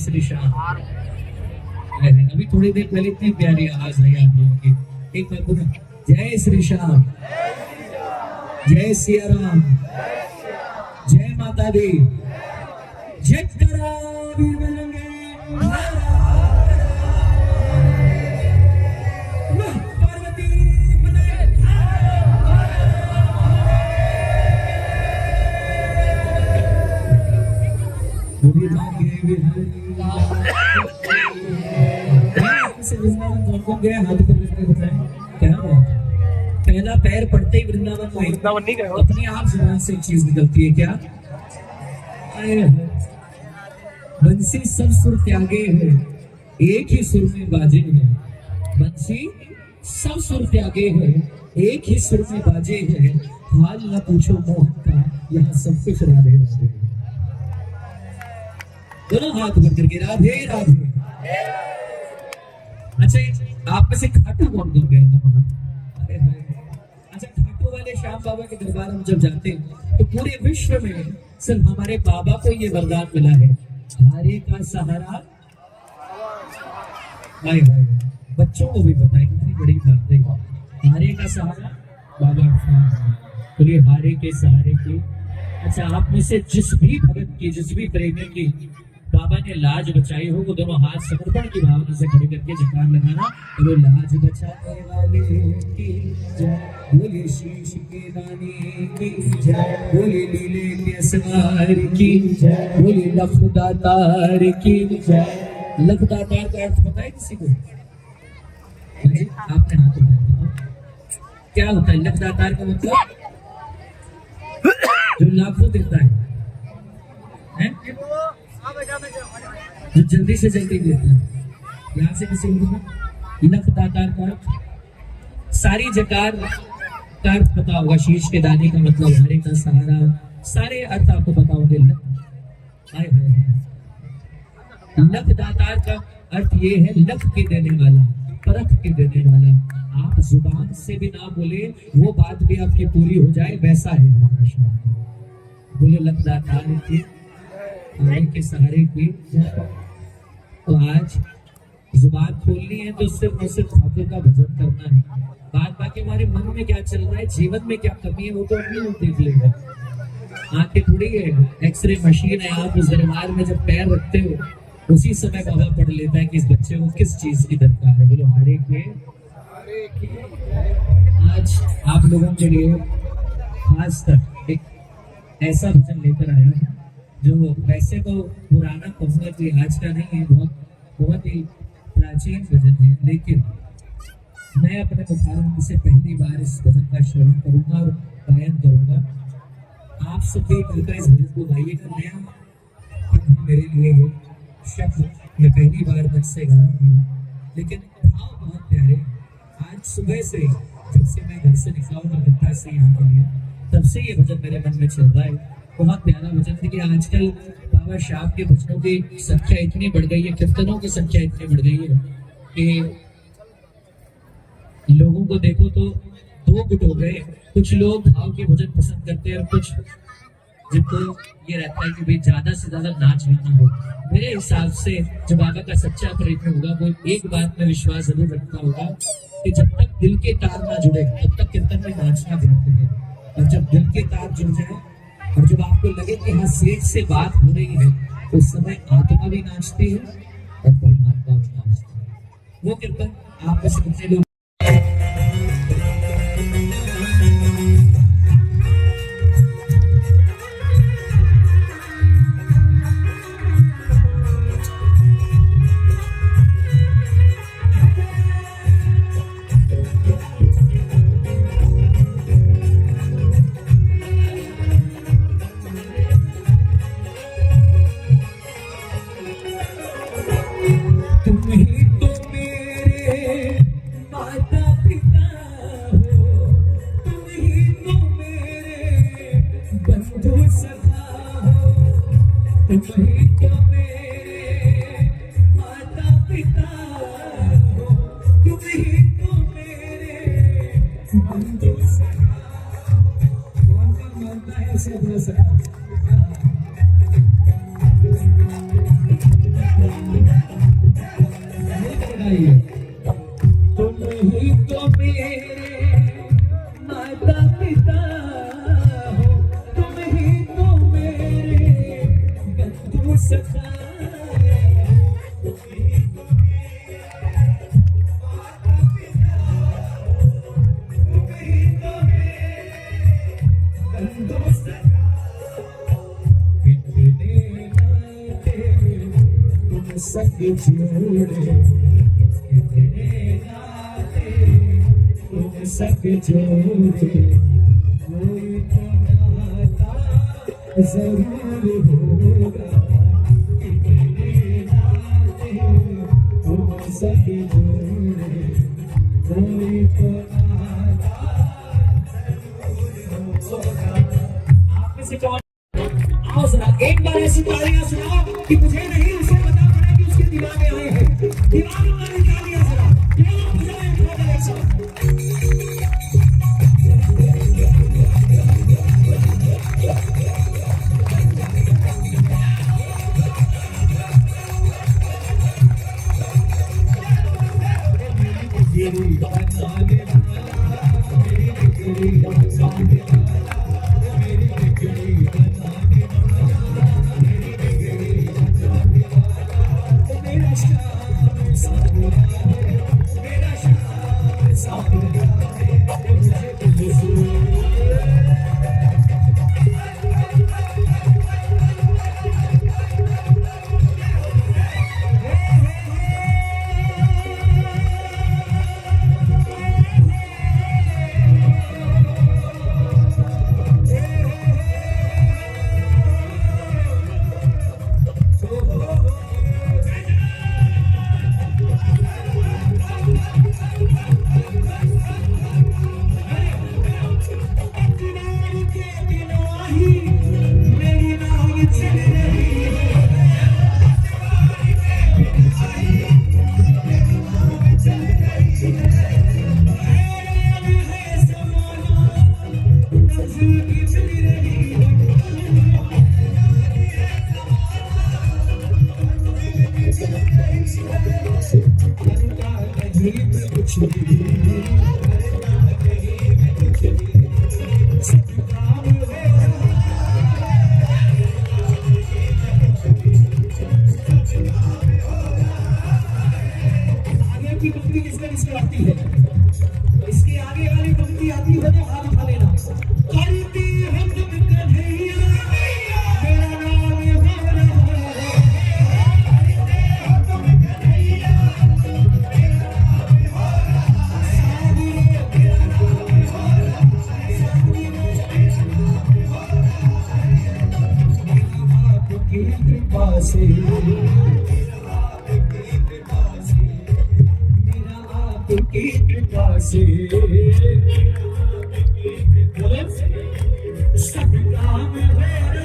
श्री श्याम। अभी थोड़ी देर पहले इतनी प्यारी आवाज आई आप लोगों की, एक बार बोलो जय श्री श्याम, जय सिया राम, जय माता दी, जय करा वीर बजरंगी महाराज। पहला पैर पड़ते ही वृंदावन नहीं गए, अपने आप जुबान से चीज निकलती है क्या? बंसी सब सुर त्यागे है, एक ही सुर में बाजे है। बंसी सब सुर त्यागे है, एक ही सुर में बाजे है। हाल न पूछो मोहन का, यहाँ सब कुछ राधे राधे। दोनों हाथ ऊपर करके राधे राधे। अच्छा, आप में से खाटू कौन कौन गए थे वहां? अरे अच्छा, खाटू वाले श्याम बाबा के दरबार हम जब जाते हैं तो पूरे विश्व में सिर्फ हमारे बाबा को ये वरदान मिला है, हारे का सहारा। भाई बच्चों को भी पता है, कितनी बड़ी बात है, हारे का सहारा बाबा। बोलिए हारे के सहारे की। अच्छा, आप में से जिस भी भगत की, जिस भी प्रेमी की बाबा ने लाज बचाई हो, वो दोनों हाथ समर्पण की भावना से खड़े करके जयकार लगाना। बोलो लाज बचाने वाले की जय, बोले शीश के दाने की जय, बोले लीले के असवार की जय, बोले लखदातार की जय। लखदातार का अर्थ पता है किसी को? आपने हाथ उठाया, क्या होता है लखदातार का मतलब? जो लाखों देता है, जो जल्दी से जल्दी देता है। यहां से किसी को लख दातार का सारी जकार का अर्थ पता होगा। शीश के दाने का मतलब हारे का सहारा, सारे अर्थ आपको पता होंगे। लख दातार का अर्थ ये है लख के देने वाला, परख के देने वाला। आप जुबान से भी ना बोले, वो बात भी आपकी पूरी हो जाए, वैसा है हमारा शाम। बोले लख दातार की के सहारे की। तो आज जुबान खोलनी है तो सिर्फ और सिर्फ ठाकुर का भजन करना है। बात बाकी हमारे मन में क्या चल रहा है, जीवन में क्या कमी है, वो तो अपने लोग देख लेगा। आंखें थोड़ी है, एक्सरे मशीन है। आप उस दरबार में जब पैर रखते हो उसी समय बाबा पढ़ लेता है कि इस बच्चे को किस चीज की दरकार है। बोलो हरे के। आज आप लोगों के लिए खास कर एक ऐसा भजन लेकर आया हूं जो वैसे तो पुराना कहूँगा कि आज का नहीं है, बहुत ही प्राचीन भजन है, लेकिन मैं अपने मुखारबिंद से पहली बार इस भजन का श्रवण करूंगा और गायन करूंगा। आप सब भी मिलकर इस भजन को गाइएगा। नया मेरे लिए ये शब्द मैं पहली बार मन से गा रहा हूँ, लेकिन भाव बहुत प्यारे। आज सुबह से जब से मैं घर से निकला हूँ कलकत्ता से यहाँ के लिए, तब से ये भजन मेरे मन में चल रहा है। बहुत प्यारा भजन है कि आजकल बाबा श्याम के भजनों की संख्या इतनी बढ़ गई है, कीर्तनों की संख्या इतनी बढ़ गई है कि लोगों को देखो तो दो गुट हो गए। कुछ लोग भाव के भजन पसंद करते हैं और कुछ जिनको ये रहता है कि भाई ज्यादा से ज्यादा नाच गाना हो। मेरे हिसाब से जो बाबा का सच्चा प्रेमी होगा वो एक बात में विश्वास जरूर रखता होगा कि जब तक दिल के तार ना जुड़े तब तक कीर्तन में नाचना व्यर्थ है, और जब दिल के तार जुड़ जाए और जब आपको लगे कि हाँ सेठ से बात हो रही है, उस समय आत्मा भी नाचती है और परमात्मा भी नाचती है। वो कीर्तन आप समझे लोग तुम्ही तो मेरे माता पिता हो, तुम्ही तो मेरे बंधु सखा। कौन कौन मानता है ऐसे सखा? गाइए। तुम ही तो मेरे माता पिता हो, तुम ही तो मेरे बंधु सखा, तुम ही तो मेरे माता पिता हो, तुम ही तो मेरे बंधु सखा, इतने नाते तुम सब जोड़े, इतने नाते तुम सब जोड़े, कोई तो नाता जरूर होगा, इतने नाते तुम सब जोड़े, कोई तो नाता जरूर होगा। आप में से कौन, आओ जरा एक बार ऐसी तालियां सुनाओ कि मुझे नहीं उसे पता पड़ा कि उसके दीवाने आए हैं। दीवाने वाली तालियां जरा दोनों बजाएं थोड़ा एक साथ। की पंक्ति किसके आती है, इसके आगे वाली पंक्ति आती है तो हाथ उठा लेना। करती हम तुम कन्हैया, मेरा नाम है भवरा, करते हम तुम कन्हैया, मेरा नाम है भवरा, साधु मेरा नाम है भवरा, साधु मेरा नाम है भवरा, आपकी कृपा से की कृपा से सब काम हो रहा है।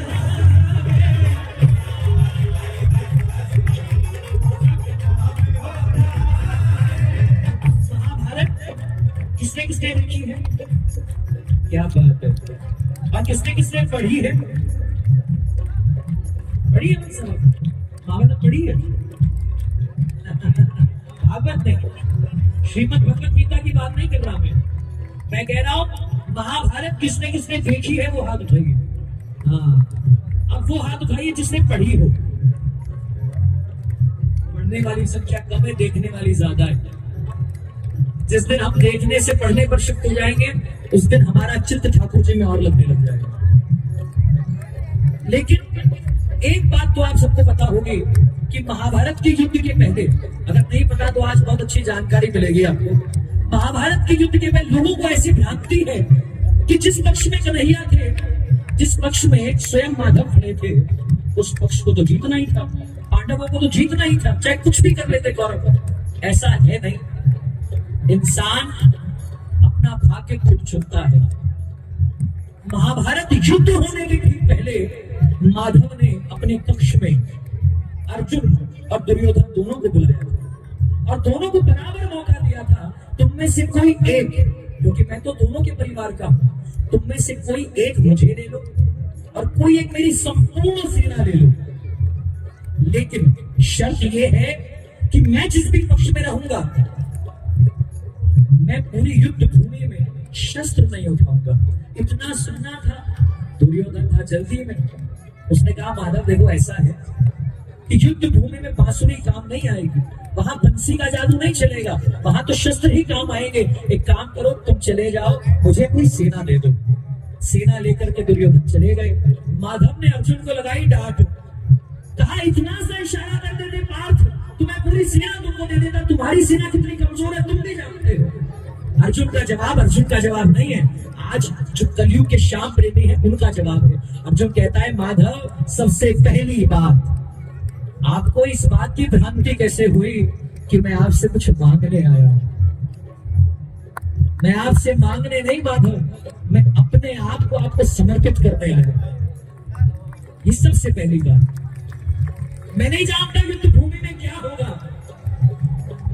महाभारत किसने किसने लिखी है, क्या बात है, और किसने किसने पढ़ी है, पढ़ी है महाभारत पढ़ी है, भागवत नहीं, श्रीमद् भगवत गीता की बात नहीं कर रहा मैं कह रहा हूं महाभारत किसने किसने देखी है वो हाथ उठाइए। हाँ, अब वो हाथ उठाइए जिसने पढ़ी हो। पढ़ने वाली संख्या कम है, देखने वाली ज्यादा है। जिस दिन हम देखने से पढ़ने पर शिफ्ट हो जाएंगे उस दिन हमारा चित्त ठाकुर जी में और लगने लग जाएगा। लेकिन एक बात तो आप सबको पता होगी कि महाभारत के युद्ध के पहले, अगर नहीं पता तो आज बहुत अच्छी जानकारी मिलेगी आपको। महाभारत के युद्ध के पहले लोगों को ऐसी भ्रांति है कि जिस पक्ष में कन्हैया थे, जिस पक्ष में स्वयं माधव खड़े थे, उस पक्ष को तो जीतना ही था, पांडवों को तो जीतना ही था, चाहे कुछ भी कर लेते कौरव। ऐसा है नहीं, इंसान अपना भाग्य खुद चुनता है। महाभारत युद्ध होने के ठीक पहले माधव ने अपने पक्ष में अर्जुन और दुर्योधन दोनों को बुलाया और दोनों को बराबर मौका दिया था, तुम में से कोई एक, क्योंकि मैं तो दोनों के परिवार का हूं, तुम में से कोई एक मुझे ले लो और कोई एक मेरी संपूर्ण सेना ले लो, लेकिन शर्त यह है कि मैं जिस भी पक्ष में रहूंगा, मैं पूरी युद्ध भूमि में शस्त्र नहीं उठाऊंगा। इतना सुनना था। दुर्योधन था जल्दी में, उसने कहा माधव देखो ऐसा है कि युद्ध भूमि में बांसुरी काम नहीं आएगी, वहां बंसी का जादू नहीं चलेगा, वहां तो शस्त्र ही काम आएंगे। एक काम करो, तुम चले जाओ, मुझे अपनी सेना दे दो। सेना लेकर के दुर्योधन चले गए। माधव ने अर्जुन को लगाई डांट, कहा इतना सा इशारा कर देते पार्थ, तुम्हें पूरी सेना तुमको दे देता, तुम्हारी सेना कितनी कमजोर है तुम भी जानते हो। अर्जुन का जवाब नहीं है। आज जो कलयुग के श्याम प्रेमी है उनका जवाब है। अर्जुन कहता है माधव, सबसे पहली बात, आपको इस बात की भ्रांति कैसे हुई कि मैं आपसे कुछ मांगने आया? मैं आपसे मांगने नहीं माधव, मैं अपने आप को आपको समर्पित करने आया। ये सबसे पहली बात। मैं नहीं जानता युद्ध भूमि में क्या होगा,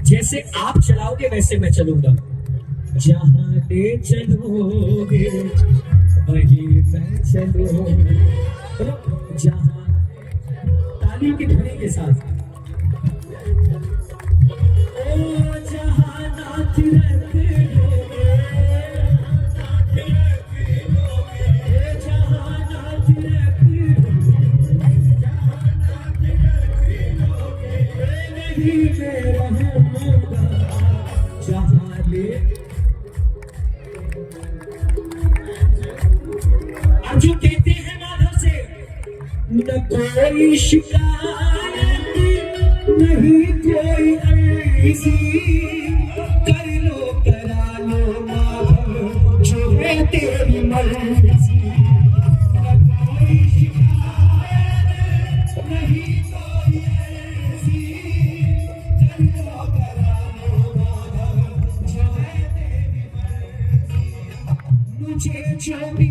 जैसे आप चलाओगे वैसे मैं चलूंगा। जहां ले चलोगे वही मैं चलूंगा। जहां तालियों की ध्वनि के साथ, ओ जहां नाथ रख लोगे, जहां नाथ रख नहीं मैं रहूंगा। जहां ले अर्जुन कहते हैं माधव से, न कोई शिकायत नहीं कोई अर्जी, कर लो करा लो माधव जो है तेरी मर्जी। न कोई शिकायत नहीं कोई अर्जी, कर लो करा लो माधव जो है तेरी मर्जी। मुझे जो भी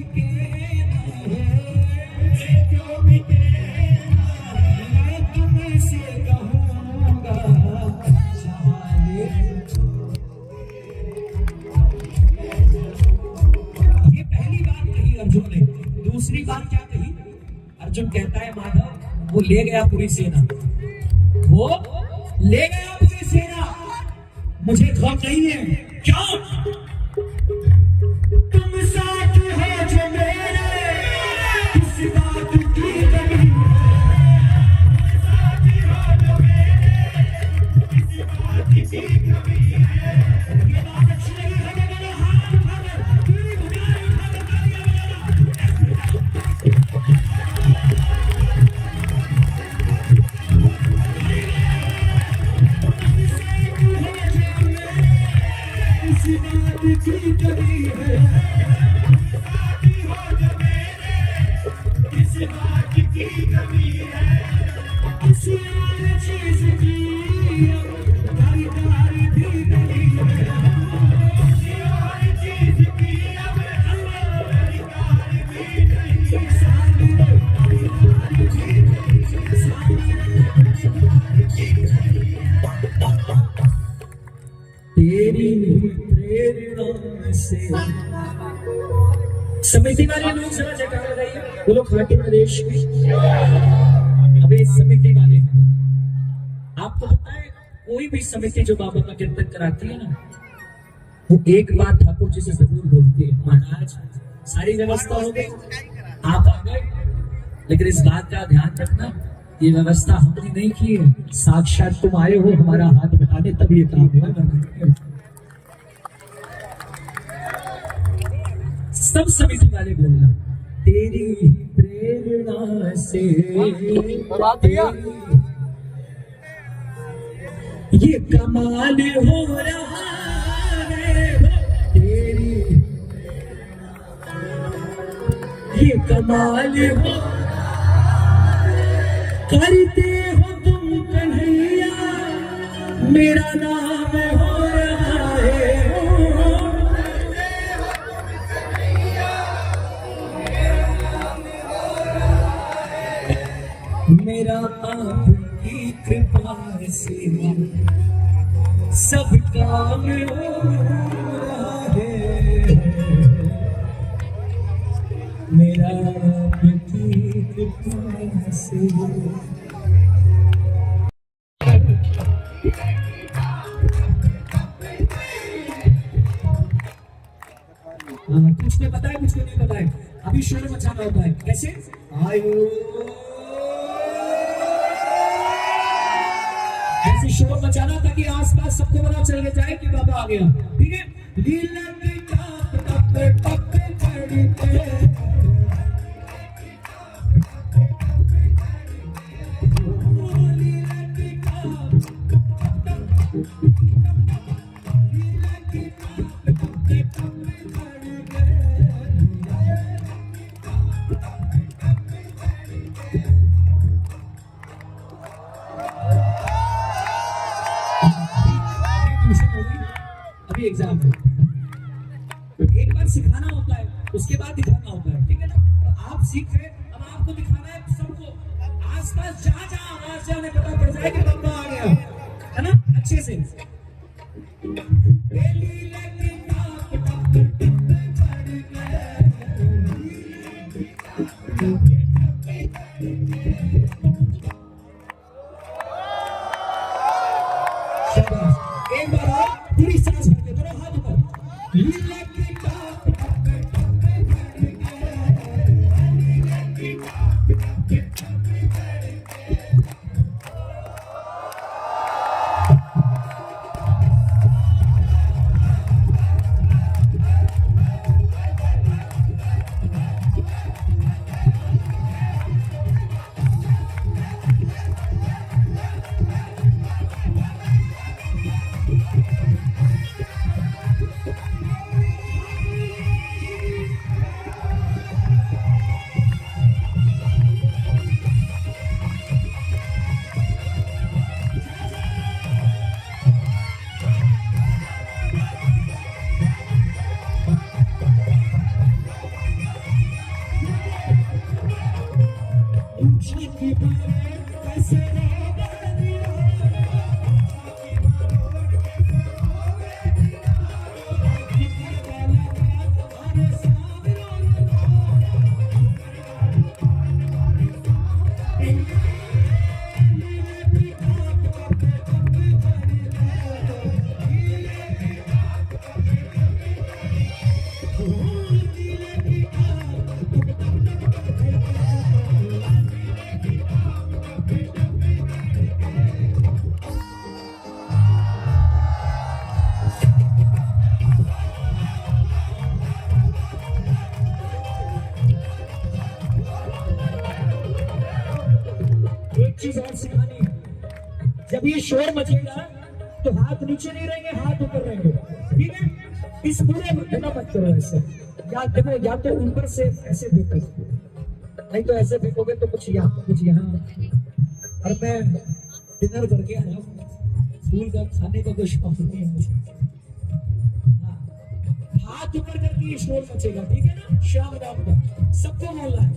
दूसरी बात क्या कही? अर्जुन कहता है माधव, वो ले गया पूरी सेना, वो ले गया पूरी सेना, मुझे खौफ नहीं है। क्यों? तुम साथ हो जो मेरे, किस बात की कमी है, साथ हो जो मेरे, किस बात की कमी है। ये बात अच्छी लगी है, मेरे हाथ उठाकर पूरी बुराई उठाकर की कमी है, साथी हो जो मेरे, किस बात की कमी है। किसी और चीज की खरीदारी भी नहीं है, किसी और चीज की खरीदारी भी नहीं है। तेरी प्रेरणा से समिति वाले लोग जरा जयकार लगाइए, वो लोग खाटी प्रदेश में अभी समिति वाले। आपको पता है कोई भी समिति जो बाबा का कीर्तन कराती है ना, वो एक बात ठाकुर जी से जरूर बोलती है, महाराज सारी व्यवस्था हो गई, आप आ गए, लेकिन इस बात का ध्यान रखना ये व्यवस्था हमने नहीं की है, साक्षात तुम आए हो हमारा हाथ बटाने तब ये काम हुआ। सब समिति वाले बोलना, तेरी प्रेरणा से ये कमाल हो रहा है, तेरी ये कमाल हो करते हो तुम कन्हैया, मेरा नाम हो रहा है। मेरा आपकी कृपा से सब काम हो रहा है, मेरा आपकी कृपा से कुछ ने पता है, कुछ को नहीं पता है। अभी शोर मचाना होता है, कैसे? आयु ऐसे शोर मचाना ताकि आसपास सबको पता चल जाए कि बाबा आ गया। ठीक है, लीला की टाप टप टप पड़ी पे अभी एग्जाम है, एक बार सिखाना होता है, उसके बाद दिखाना होता है। ठीक है ना? तो आप सीख रहे, अब आपको दिखाना है सबको, आसपास जहां जहां आवाज जाने पता पड़ जाए कि बाबा आ गया, है ना? अच्छे से एक बार और पूरी सांस भरते करो, हाथ ऊपर। चीज और सिखानी है, जब ये शोर मचेगा तो हाथ नीचे नहीं रहेंगे, हाथ ऊपर रहेंगे। ठीक है, इस पूरे बिना मत करो ऐसे, या देखो, या तो ऊपर से ऐसे देखो, नहीं तो ऐसे देखोगे तो कुछ यहाँ कुछ यहाँ। और मैं डिनर करके आया हूँ, फूल का खाने का कोई शौक नहीं है मुझे। हाथ ऊपर करके ये शोर मचेगा, ठीक है ना? शाम राम का सबको बोलना है।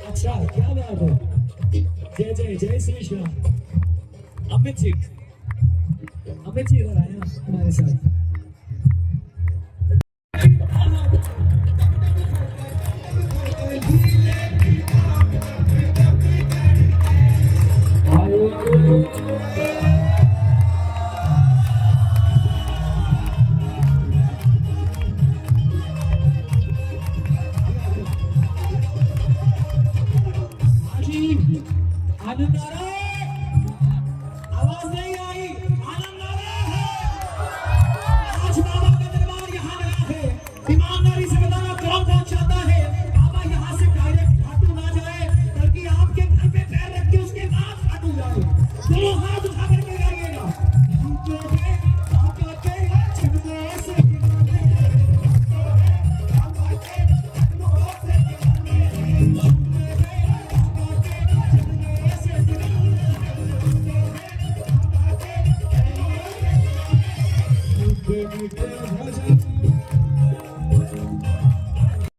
अच्छा, क्या बात है, जय जय जय श्री श्याम। अमित जी इधर आए हमारे साथ। आनंद आ रहा है, आवाज नहीं आई, आनंद आ रहा है। आज बाबा का दरबार यहाँ लगा है, ईमानदारी से बताना कौन चाहता है बाबा यहाँ से डायरेक्ट घाटू ना जाए, मीठे भजन